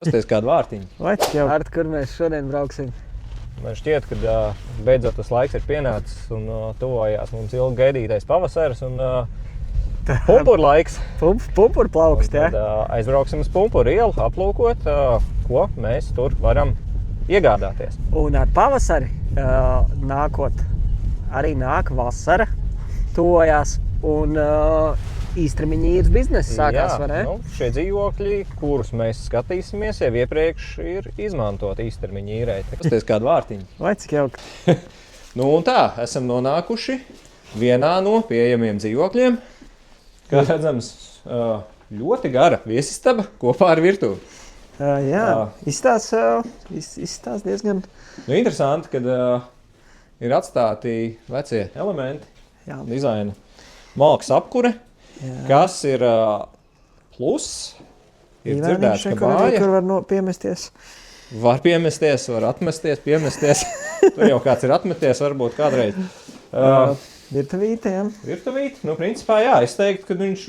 Pasties kādu vārtiņu. Vai cik jau vārti, kur mēs šodien brauksim? Man šķiet, ka beidzot tas laiks ir pienācis un tuvojās mums ilgi gaidītais pavasaris un pumpuru laiks. Pumpuru plaukst, jā? Tad aizbrauksim uz Pumpuru ielu, aplūkot, ko mēs tur varam iegādāties. Un ar pavasari nākot arī nāk vasara, tuvojās un īstermiņa īres biznesa sākās, vai ne? Šie dzīvokļi, kurus mēs skatīsimies, jau iepriekš ir izmantoti īstermiņa īrei. Pasties kādu vārtiņu. Vai cik jauki? Un tā, esam nonākuši vienā no pieejamiem dzīvokļiem. Kā redzams, ļoti gara viesistaba kopā ar virtuvi. Jā, izstās diezgan... Interesanti, kad ir atstāti vecie elementi, dizaina malkas apkure, kas ir pluss. Ir dzirdēts, ka māja kur var piemesties. Var piemesties, var atmesties, piemesties. Tur jau kāds ir atmeties, varbūt kādreiz. Virtuvīte, jā. Virtuvīte, principā jā, es teiktu, ka viņš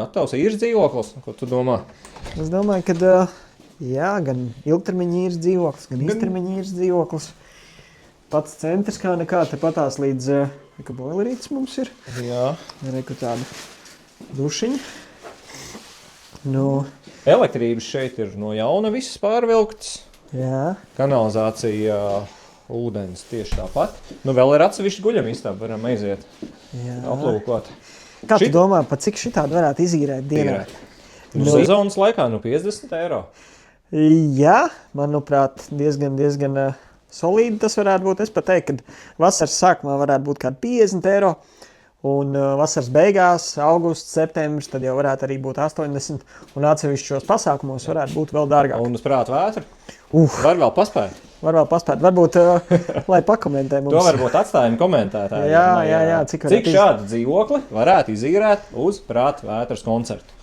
gatavs īres dzīvoklis. Ko tu domā? Es domāju, ka jā, gan ilgtermiņa īres dzīvoklis, gan īstermiņa īres dzīvoklis. Pats centrs kā nekā, tepatās līdz boilerītis mums ir. Jā. Reku tādu dušiņu. Elektrības šeit ir no jauna viss pārvilkts. Jā. Kanalizācija, ūdens tieši tāpat. Vēl ir atsevišķi guļamistaba, varam aiziet aplūkot. Kā tu domā, pa cik šitādi varētu izīrēt dienā? Sezonas laikā 50 eiro. Jā, manuprāt, diezgan solīdi tas varētu būt. Es pat teiktu, ka vasaras sākumā varētu būt kādi 50 eiro. Un vasaras beigās, augusts, septembris, tad jau varētu arī būt 80. Un atsevišķos pasākumos varētu būt vēl dārgāk. Un uz prātu vētru? Var vēl paspēt? Var vēl paspēt. Varbūt, lai pakomentē mums. To varbūt atstājam komentētājiem. Jā. Cik šādu dzīvokli varētu izīrēt uz prātu vētras koncertu?